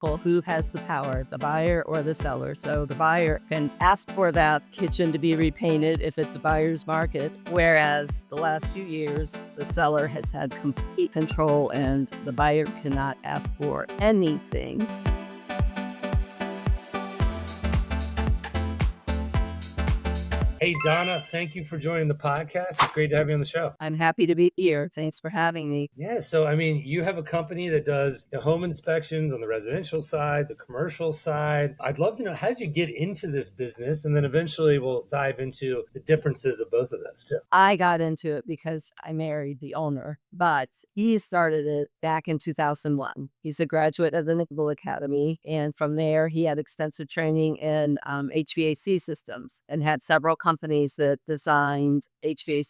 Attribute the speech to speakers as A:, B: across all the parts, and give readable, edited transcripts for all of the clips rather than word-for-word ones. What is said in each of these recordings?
A: who has the power, the buyer or the seller. So the buyer can ask for that kitchen to be repainted if it's a buyer's market, whereas the last few years, the seller has had complete control and the buyer cannot ask for anything.
B: Hey, Donna, thank you for joining the podcast. It's great to have you on the show.
A: I'm happy to be here. Thanks for having me.
B: Yeah, so you have a company that does home inspections on the residential side, the commercial side. I'd love to know, how did you get into this business? And then eventually we'll dive into the differences of both of those too.
A: I got into it because I married the owner, but he started it back in 2001. He's a graduate of the Naval Academy, and from there he had extensive training in HVAC systems and had several companies that designed HVAC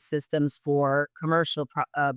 A: systems for commercial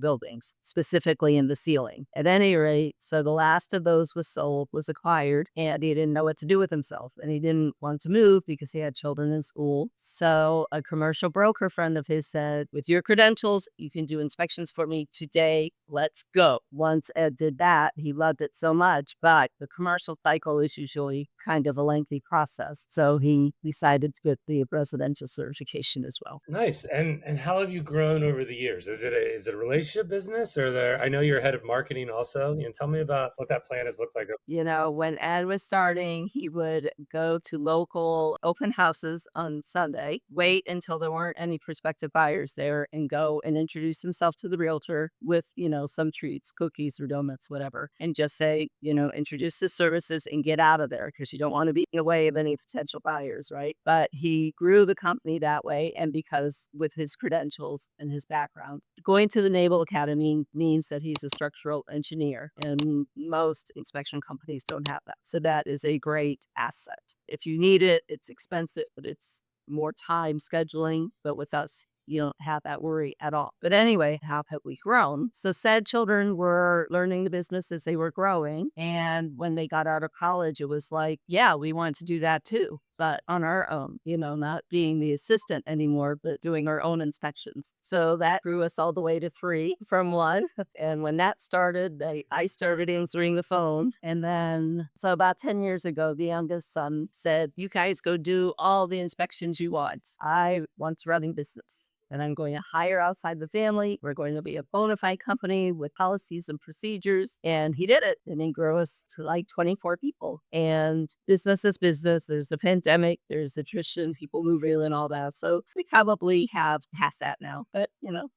A: buildings, specifically in the ceiling. At any rate, so the last of those was acquired, and he didn't know what to do with himself, and he didn't want to move because he had children in school. So a commercial broker friend of his said, with your credentials, you can do inspections for me today. Let's go. Once Ed did that, he loved it so much, but the commercial cycle is usually kind of a lengthy process. So he decided to get the residential certification as well.
B: Nice. And how have you grown over the years? Is it a relationship business, or I know you're head of marketing also. Tell me about what that plan has looked like.
A: When Ed was starting, he would go to local open houses on Sunday, wait until there weren't any prospective buyers there, and go and introduce himself to the realtor with, some treats, cookies or donuts, whatever, and just say, introduce the services and get out of there because you don't want to be in the way of any potential buyers, right? But he grew the company that way. And because with his credentials and his background, going to the Naval Academy means that he's a structural engineer, and most inspection companies don't have that. So that is a great asset. If you need it, it's expensive, but it's more time scheduling. But with us, you don't have that worry at all. But anyway, how have we grown? So said children were learning the business as they were growing. And when they got out of college, it was like, yeah, we wanted to do that too, but on our own, not being the assistant anymore, but doing our own inspections. So that grew us all the way to 3 from 1. And when that started, I started answering the phone. And then, so about 10 years ago, the youngest son said, you guys go do all the inspections you want. I want to run a business. And I'm going to hire outside the family. We're going to be a bona fide company with policies and procedures. And he did it. And he grew us to like 24 people. And business is business. There's a pandemic, there's attrition, people move in and all that. So we probably have past that now. But,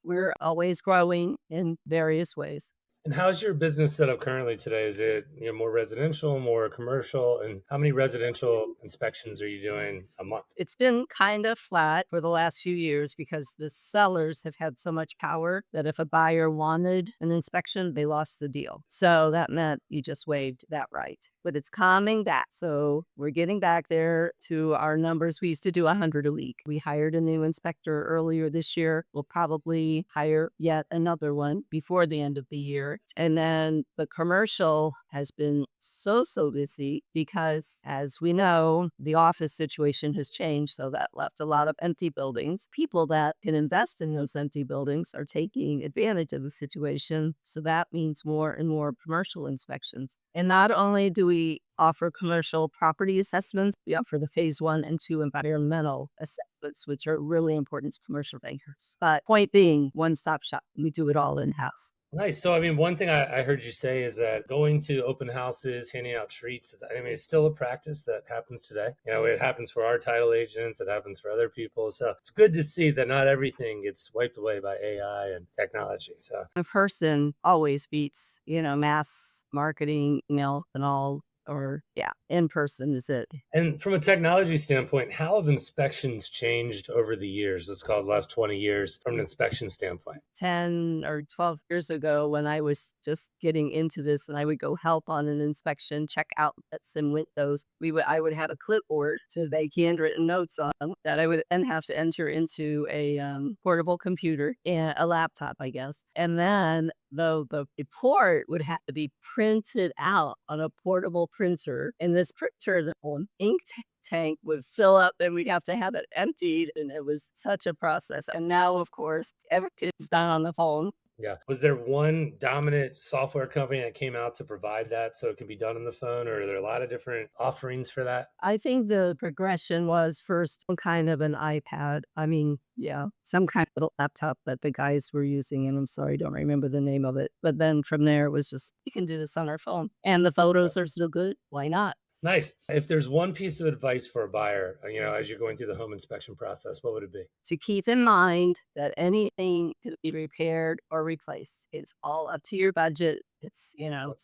A: we're always growing in various ways.
B: And how's your business set up currently today? Is it more residential, more commercial? And how many residential inspections are you doing a month?
A: It's been kind of flat for the last few years because the sellers have had so much power that if a buyer wanted an inspection, they lost the deal. So that meant you just waived that right. But it's coming back. So we're getting back there to our numbers. We used to do 100 a week. We hired a new inspector earlier this year. We'll probably hire yet another one before the end of the year. And then the commercial has been so busy because, as we know, the office situation has changed. So that left a lot of empty buildings. People that can invest in those empty buildings are taking advantage of the situation. So that means more and more commercial inspections. And not only do we offer commercial property assessments, we offer the phase 1 and 2 environmental assessments, which are really important to commercial bankers. But point being, one-stop shop. We do it all in-house.
B: Nice. So, one thing I heard you say is that going to open houses, handing out treats, it's still a practice that happens today. It happens for our title agents, it happens for other people. So it's good to see that not everything gets wiped away by AI and technology. So
A: a person always beats, mass marketing, emails and all. Or in person is it.
B: And from a technology standpoint, how have inspections changed over the years? Let's call it the last 20 years from an inspection standpoint.
A: 10 or 12 years ago, when I was just getting into this and I would go help on an inspection, check outlets and windows, I would have a clipboard to make handwritten notes on that I would then have to enter into a portable computer and a laptop, I guess. And then the report would have to be printed out on a portable printer. And this printer, the ink tank would fill up and we'd have to have it emptied. And it was such a process. And now, of course, everything's done on the phone.
B: Yeah. Was there one dominant software company that came out to provide that so it can be done on the phone, or are there a lot of different offerings for that?
A: I think the progression was first some kind of an iPad. I mean, yeah, some kind of laptop that the guys were using, and I'm sorry, don't remember the name of it. But then from there, it was just, you can do this on our phone. And the photos are still good. Why not?
B: Nice. If there's one piece of advice for a buyer, as you're going through the home inspection process, what would it be?
A: To keep in mind that anything can be repaired or replaced. It's all up to your budget. It's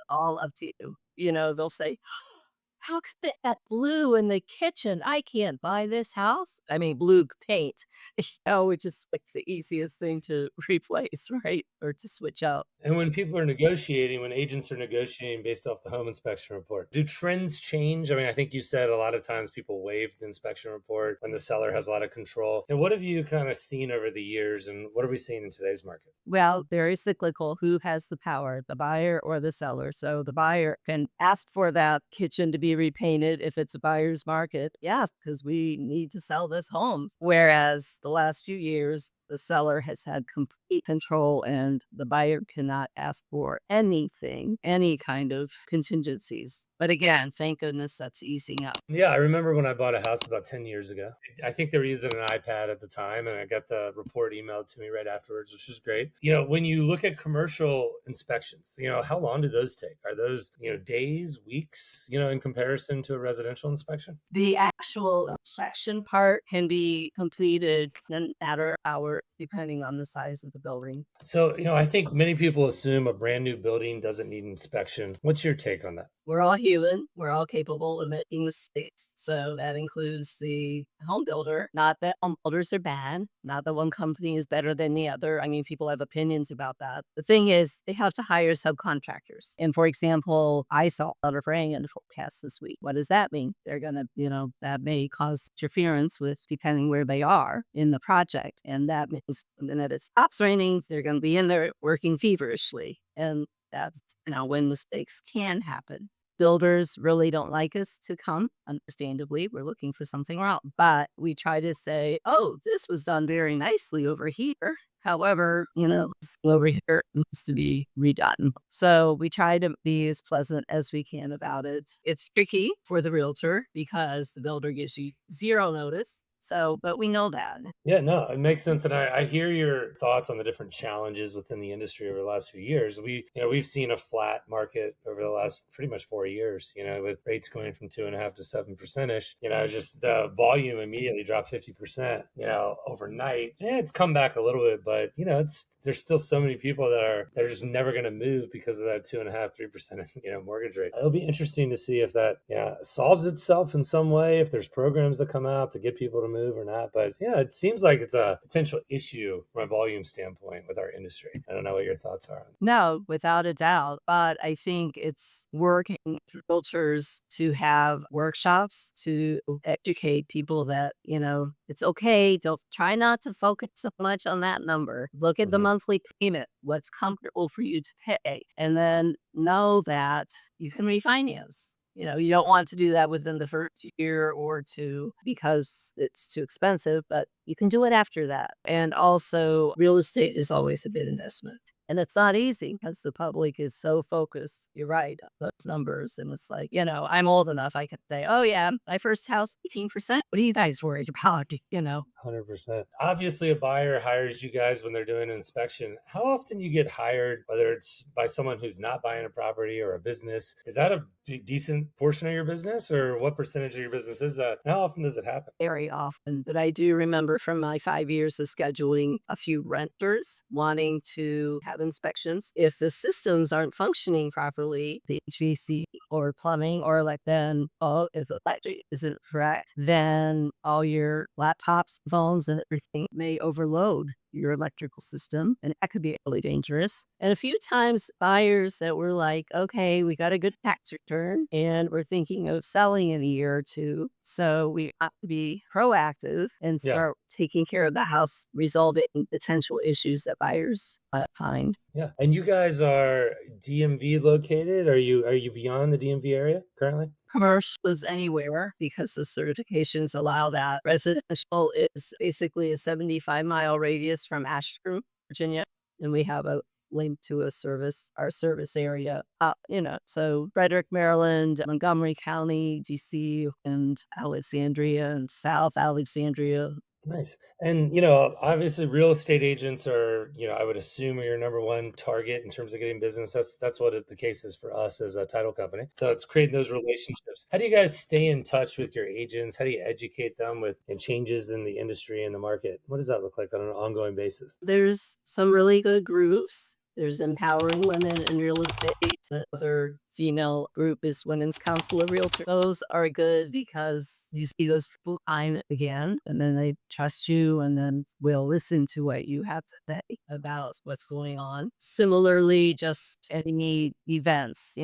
A: all up to you. They'll say, how could that blue in the kitchen? I can't buy this house. I mean, blue paint, which is like the easiest thing to replace, right? Or to switch out.
B: And when people are negotiating, when agents are negotiating based off the home inspection report, do trends change? I mean, I think you said a lot of times people waive the inspection report when the seller has a lot of control. And what have you kind of seen over the years, and what are we seeing in today's market?
A: Well, very cyclical. Who has the power, the buyer or the seller? So the buyer can ask for that kitchen to be repainted if it's a buyer's market. Yes, because we need to sell this home. Whereas the last few years, the seller has had complete control and the buyer cannot ask for anything, any kind of contingencies. But again, thank goodness that's easing up.
B: Yeah, I remember when I bought a house about 10 years ago. I think they were using an iPad at the time, and I got the report emailed to me right afterwards, which was great. When you look at commercial inspections, how long do those take? Are those, days, weeks, in comparison to a residential inspection?
A: The actual inspection part can be completed in a matter of hours, depending on the size of the building.
B: So, I think many people assume a brand new building doesn't need inspection. What's your take on that?
A: We're all human. We're all capable of making mistakes. So that includes the home builder. Not that home builders are bad. Not that one company is better than the other. I mean, people have opinions about that. The thing is, they have to hire subcontractors. And for example, I saw a lot of rain in the forecast this week. What does that mean? They're going to, that may cause interference with depending where they are in the project. And that means when it stops raining, they're going to be in there working feverishly. And that's, when mistakes can happen. Builders really don't like us to come, understandably. We're looking for something wrong. But we try to say, oh, this was done very nicely over here. However, this over here needs to be redone. So we try to be as pleasant as we can about it. It's tricky for the realtor because the builder gives you zero notice. So, but we know that.
B: Yeah, no, it makes sense. And I hear your thoughts on the different challenges within the industry over the last few years. We've seen a flat market over the last pretty much 4 years, with rates going from 2.5 to 7% ish, just the volume immediately dropped 50%, overnight. Yeah, it's come back a little bit, but there's still so many people they're just never going to move because of that 2.5, 3%, mortgage rate. It'll be interesting to see if that, solves itself in some way, if there's programs that come out to get people to move or not. But it seems like it's a potential issue from a volume standpoint with our industry. I don't know what your thoughts are.
A: No, without a doubt. But I think it's working with realtors to have workshops to educate people that, it's okay. Don't try not to focus so much on that number. Look at the monthly payment, what's comfortable for you to pay, and then know that you can refinance. You don't want to do that within the first year or two because it's too expensive, but you can do it after that. And also, real estate is always a big investment. And it's not easy because the public is so focused. You're right, on those numbers. And it's like, I'm old enough. I can say, oh, yeah, my first house, 18%. What are you guys worried about?
B: 100%. Obviously, a buyer hires you guys when they're doing an inspection. How often you get hired, whether it's by someone who's not buying a property or a business? Is that a decent portion of your business, or what percentage of your business is that? How often does it happen?
A: Very often. But I do remember from my 5 years of scheduling a few renters wanting to have inspections. If the systems aren't functioning properly, the HVAC or plumbing or if the electric isn't correct, then all your laptops, phones, and everything may overload your electrical system, and that could be really dangerous. And a few times buyers that were like, okay, we got a good tax return and we're thinking of selling in a year or two. So we have to be proactive and
B: Yeah.
A: start taking care of the house, resolving potential issues that buyers find.
B: Yeah. And you guys are DMV located? Are you beyond the DMV area currently?
A: Commercial is anywhere because the certifications allow that. Residential is basically a 75-mile radius from Ashburn, Virginia. And we have a linked to our service area. So Frederick, Maryland, Montgomery County, DC, and Alexandria and South Alexandria.
B: Nice. And, obviously real estate agents are, I would assume are your number one target in terms of getting business. That's what the case is for us as a title company. So it's creating those relationships. How do you guys stay in touch with your agents? How do you educate them with and changes in the industry and the market? What does that look like on an ongoing basis?
A: There's some really good groups. There's Empowering Women in Real Estate. The other female group is Women's Council of Realtors. Those are good because you see those people time and again, and then they trust you and then will listen to what you have to say about what's going on. Similarly, just any events,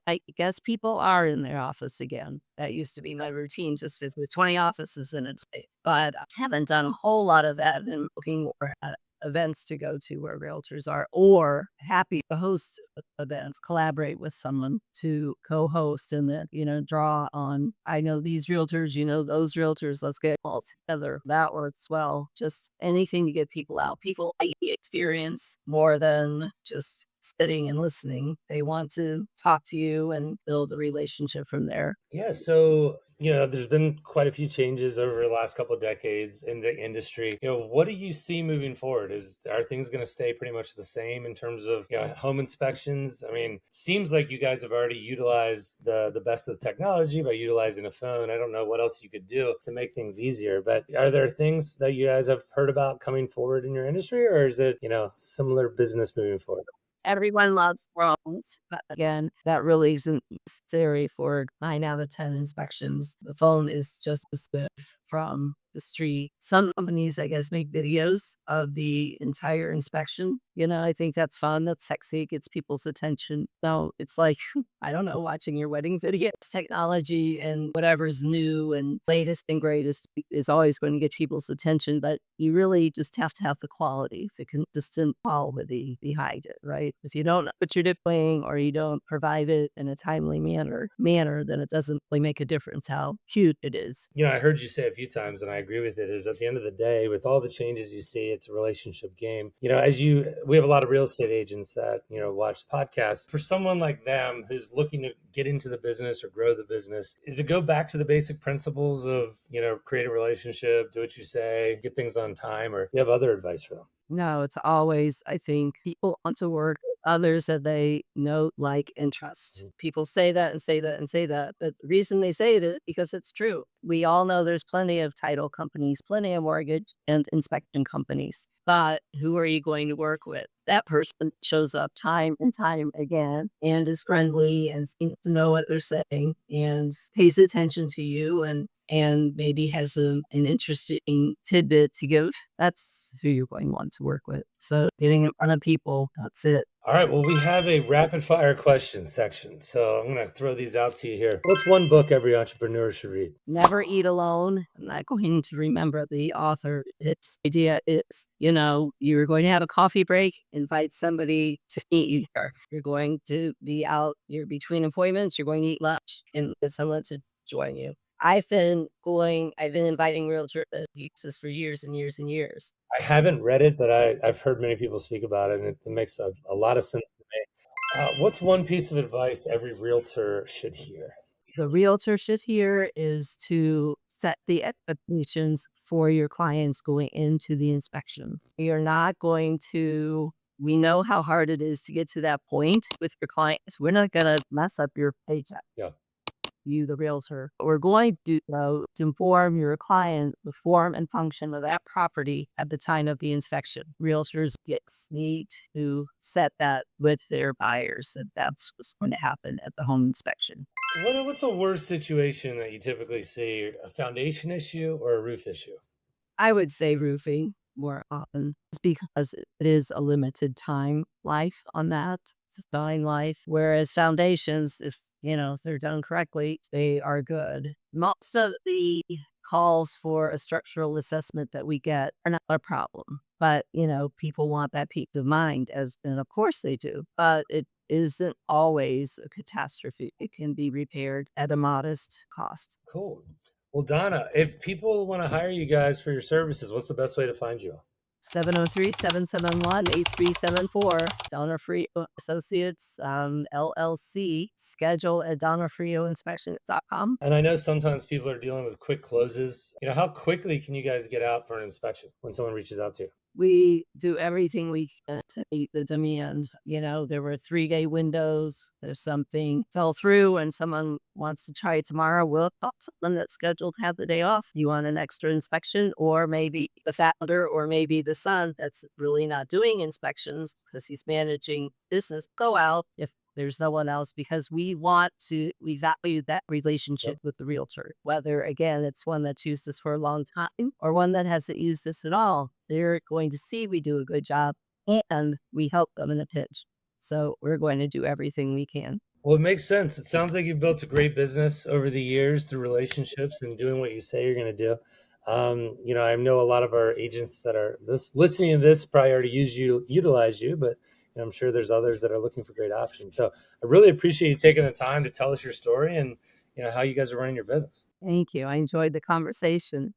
A: I guess people are in their office again. That used to be my routine, just visit 20 offices in a day. But I haven't done a whole lot of that and looking more at events to go to where realtors are, or happy to host events, collaborate with someone to co-host and then, draw on, I know these realtors, those realtors, let's get all together. That works well. Just anything to get people out. People like the experience more than just sitting and listening. They want to talk to you and build a relationship from there.
B: Yeah, so there's been quite a few changes over the last couple of decades in the industry. What do you see moving forward? Are things going to stay pretty much the same in terms of home inspections? I mean, seems like you guys have already utilized the best of the technology by utilizing a phone. I don't know what else you could do to make things easier, but are there things that you guys have heard about coming forward in your industry, or is it similar business moving forward?
A: Everyone loves phones, but again, that really isn't necessary for 9 out of 10 inspections. The phone is just as good from the street. Some companies, I guess, make videos of the entire inspection. I think that's fun. That's sexy. It gets people's attention. So it's like, I don't know, watching your wedding video. It's technology and whatever's new and latest and greatest is always going to get people's attention. But you really just have to have the quality, the consistent quality behind it, right? If you don't know what you're doing or you don't provide it in a timely manner, then it doesn't really make a difference how cute it is.
B: I heard you say a few times, and I agree with it, is at the end of the day, with all the changes you see, it's a relationship game. We have a lot of real estate agents that, watch podcasts. For someone like them who's looking to get into the business or grow the business, is it go back to the basic principles of, create a relationship, do what you say, get things on time, or you have other advice for them?
A: No, it's always, I think, people want to work with others that they know, like, and trust. People say that and say that and say that. But the reason they say it is because it's true. We all know there's plenty of title companies, plenty of mortgage and inspection companies. But who are you going to work with? That person shows up time and time again and is friendly and seems to know what they're saying and pays attention to you and maybe has an interesting tidbit to give. That's who you're going to want to work with. So getting in front of people, that's it.
B: All right. Well, we have a rapid fire question section. So I'm going to throw these out to you here. What's one book every entrepreneur should read?
A: Never Eat Alone. I'm not going to remember the author. Its idea is, you're going to have a coffee break, invite somebody to meet you there. You're going to be out, you're between appointments, you're going to eat lunch and get someone to join you. I've been inviting realtors to use this for years and years and years.
B: I haven't read it, but I've heard many people speak about it, and it makes a lot of sense to me. What's one piece of advice every realtor should hear?
A: The realtor should hear is to set the expectations for your clients going into the inspection. You're not going to, we know how hard it is to get to that point with your clients. We're not going to mess up your paycheck.
B: Yeah.
A: You, the realtor. What we're going to do, though, is inform your client the form and function of that property at the time of the inspection. Realtors need to set that with their buyers, that that's what's going to happen at the home inspection.
B: What's a worst situation that you typically see? A foundation issue or a roof issue?
A: I would say roofing more often, because it is a limited time life on that, design life. Whereas foundations, if they're done correctly, they are good. Most of the calls for a structural assessment that we get are not a problem. But, people want that peace of mind, and of course they do. But it isn't always a catastrophe. It can be repaired at a modest cost.
B: Cool. Well, Donna, if people want to hire you guys for your services, what's the best way to find you?
A: 703-771-8374. Donofrio Associates, LLC. Schedule at donofrioinspections.com.
B: And I know sometimes people are dealing with quick closes. How quickly can you guys get out for an inspection when someone reaches out to you?
A: We do everything we can to meet the demand. There were 3-day windows. There's something fell through and someone wants to try it tomorrow. We'll call someone that's scheduled to have the day off. You want an extra inspection, or maybe the founder, or maybe the son that's really not doing inspections because he's managing business. Go out if there's no one else, because we value that relationship with the realtor, whether, again, it's one that's used us for a long time or one that hasn't used us at all. They're going to see we do a good job and we help them in a pinch. So we're going to do everything we can.
B: Well, it makes sense. It sounds like you've built a great business over the years through relationships and doing what you say you're going to do. I know a lot of our agents that are listening to this probably already utilize you, but I'm sure there's others that are looking for great options. So I really appreciate you taking the time to tell us your story and how you guys are running your business.
A: Thank you. I enjoyed the conversation.